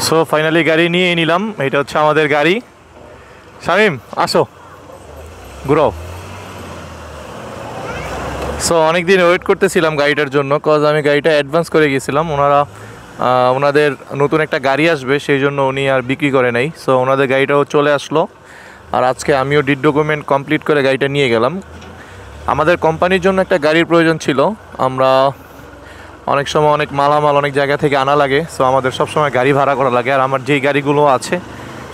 So finally গাড়ি নিয়ে নিলাম। এটা হচ্ছে আমাদের গাড়ি। শামিম আসো, ঘুরাও। সো অনেক দিন ওয়েট করতেছিলাম গাড়িটার জন্য, কজ আমি গাড়িটা অ্যাডভান্স করে গিয়েছিলাম। ওনাদের নতুন একটা গাড়ি আসবে, সেই জন্য উনি আর বিক্রি করে নাই। সো ওনাদের গাড়িটাও চলে আসলো, আর আজকে আমিও ডিড ডকুমেন্ট কমপ্লিট করে গাড়িটা নিয়ে গেলাম। আমাদের কোম্পানির জন্য একটা গাড়ির প্রয়োজন ছিল। আমরা অনেক সময় অনেক মালামাল অনেক জায়গা থেকে আনা লাগে, সো আমাদের সবসময় গাড়ি ভাড়া করা লাগে। আর আমার যেই গাড়িগুলো আছে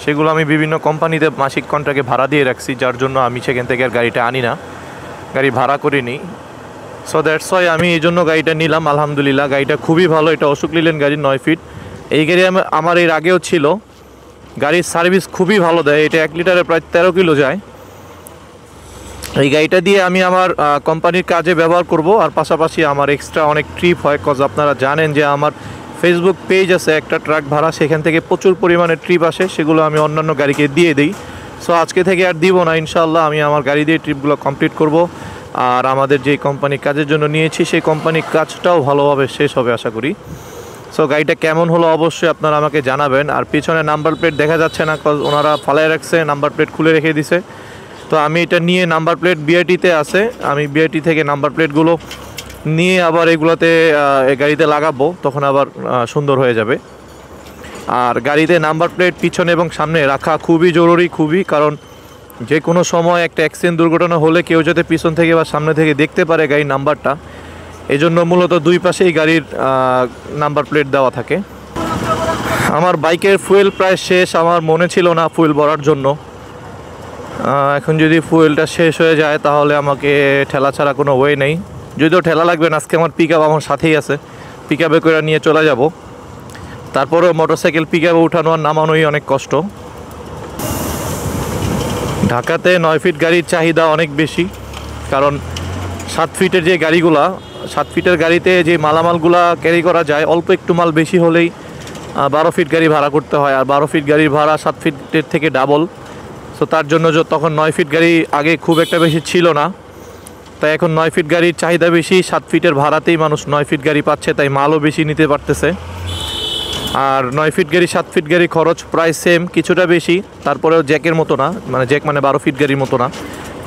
সেগুলো আমি বিভিন্ন কোম্পানিতে মাসিক কন্ট্রাক্টে ভাড়া দিয়ে রাখছি, যার জন্য আমি সেখান থেকে আর গাড়িটা আনি না, গাড়ি ভাড়া করে নিই। সো দ্যাটস ওয়াই আমি এই জন্য গাড়িটা নিলাম। আলহামদুলিল্লাহ গাড়িটা খুবই ভালো। এটা অশোক লিলেন গাড়ি, 9 ফিট। এই গাড়ি আমার এর আগেও ছিল। গাড়ির সার্ভিস খুবই ভালো দেয়। এটা 1 লিটারে প্রায় 13 কিলো যায়। এই গাড়িটা দিয়ে আমি আমার কোম্পানির কাজে ব্যবহার করব, আর পাশাপাশি আমার এক্সট্রা অনেক ট্রিপ হয়। কজ আপনারা জানেন যে আমার ফেসবুক পেজ আছে একটা ট্রাক ভাড়া, সেখান থেকে প্রচুর পরিমাণে ট্রিপ আসে, সেগুলো আমি অন্যান্য গাড়িকে দিয়ে দিই। সো আজকে থেকে আর দিব না, ইনশাআল্লাহ আমি আমার গাড়ি দিয়ে ট্রিপগুলো কমপ্লিট করব। আর আমাদের যে কোম্পানির কাজের জন্য নিয়েছি সেই কোম্পানির কাজটাও ভালোভাবে শেষ হবে আশা করি। সো গাড়িটা কেমন হলো অবশ্যই আপনারা আমাকে জানাবেন। আর পিছনে নাম্বার প্লেট দেখা যাচ্ছে না, কজ ওনারা ফালায় রাখছে, নাম্বার প্লেট খুলে রেখে দিছে। তো আমি এটা নিয়ে, নাম্বার প্লেট বিআইটিতে আছে, আমি বিআইটি থেকে নাম্বার প্লেটগুলো নিয়ে আবার এগুলোতে গাড়িতে লাগাবো, তখন আবার সুন্দর হয়ে যাবে। আর গাড়িতে নাম্বার প্লেট পিছনে এবং সামনে রাখা খুবই জরুরি, খুবই, কারণ যে কোনো সময় একটা অ্যাক্সিডেন্ট দুর্ঘটনা হলে কেউ যাতে পিছন থেকে বা সামনে থেকে দেখতে পারে গাড়ির নাম্বারটা, এই জন্য মূলত দুই পাশেই গাড়ির নাম্বার প্লেট দেওয়া থাকে। আমার বাইকের ফুয়েল প্রায় শেষ, আমার মনে ছিল না ফুয়েল ভরার জন্য। এখন যদি ফুয়েলটা শেষ হয়ে যায় তাহলে আমাকে ঠেলা ছাড়া কোনো ওয়ে নেই। যদিও ঠেলা লাগবে না, আজকে আমার পিক আপ আমার সাথেই আছে, পিক আপে করে নিয়ে চলে যাব। তারপরেও মোটরসাইকেল পিক আপে উঠানো আর নামানোই অনেক কষ্ট। ঢাকাতে 9 ফিট গাড়ির চাহিদা অনেক বেশি, কারণ 7 ফিটের যে গাড়িগুলা, 7 ফিটের গাড়িতে যে মালামালগুলা ক্যারি করা যায়, অল্প একটু মাল বেশি হলেই 12 ফিট গাড়ি ভাড়া করতে হয়। আর 12 ফিট গাড়ির ভাড়া 7 ফিটের থেকে ডাবল। সো তার জন্য তখন 9 ফিট গাড়ি আগে খুব একটা বেশি ছিল না, তাই এখন 9 ফিট গাড়ির চাহিদা বেশি। 7 ফিটের ভাড়াতেই মানুষ 9 ফিট গাড়ি পাচ্ছে, তাই মালও বেশি নিতে পারতেছে। আর 9 ফিট গাড়ি 7 ফিট গাড়ি খরচ প্রায় সেম, কিছুটা বেশি, তারপরেও জ্যাকের মতো না, মানে জ্যাক মানে 12 ফিট গাড়ির মতো না।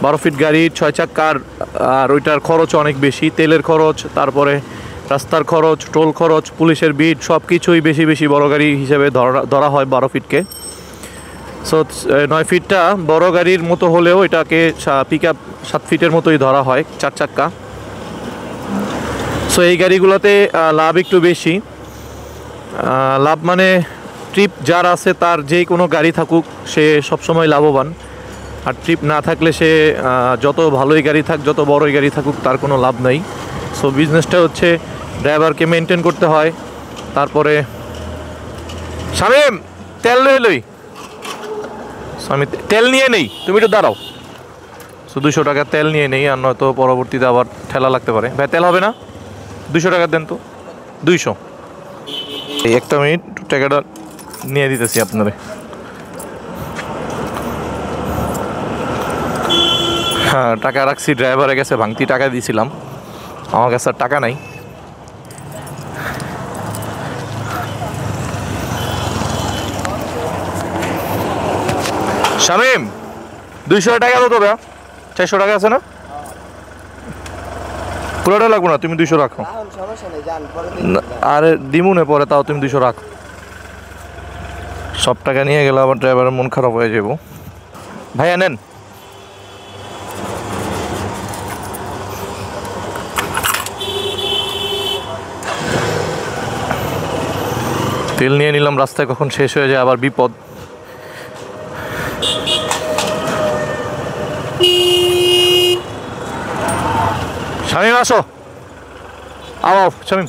12 ফিট গাড়ির 6 চাকার আর ওইটার খরচ অনেক বেশি, তেলের খরচ, তারপরে রাস্তার খরচ, টোল খরচ, পুলিশের বিট, সব কিছুই বেশি বেশি বড় গাড়ি হিসেবে ধরা হয় 12 ফিটকে। সো 9 ফিটটা বড় গাড়ির মতো হলেও এটাকে পিক আপ 7 ফিটের মতোই ধরা হয়, 4 চাক্কা। সো এই গাড়িগুলোতে লাভ একটু বেশি। লাভ মানে ট্রিপ যার আছে তার যে কোনো গাড়ি থাকুক সে সবসময় লাভবান। আর ট্রিপ না থাকলে সে যত ভালোই গাড়ি থাক, যত বড়ই গাড়ি থাকুক, তার কোনো লাভ নাই। সো বিজনেসটা হচ্ছে ড্রাইভারকে মেনটেন করতে হয়। তারপরে শামিম তেল লই, আমি তেল নিয়ে নেই, তুমি একটু দাঁড়াও। সো 200 টাকা তেল নিয়ে নেই, আর নয়তো পরবর্তীতে আবার ঠেলা লাগতে পারে। ভাই তেল হবে না? 200 টাকা দেন তো, 200। এই একটা মিনিট, টাকাটা নিয়ে দিতেছি আপনারে। হ্যাঁ, টাকা রাখছি ড্রাইভারের কাছে, ভাঙতি টাকা দিয়েছিলাম, আমার কাছে আর টাকা নাই। শামিম 200 টাকা দাও তো, 400 টাকা আছে না? পুরোটা লাগবো না, তুমি 200 রাখো। আরে দিমুনে পরে, তাও তুমি 200 রাখো। সব টাকা নিয়ে গেলে আবার ড্রাইভারের মন খারাপ হয়ে যাব। ভাইয়া নেন। তেল নিয়ে নিলাম, রাস্তায় কখন শেষ হয়ে যায় আবার বিপদ। শামিম আসো, আও শামিম।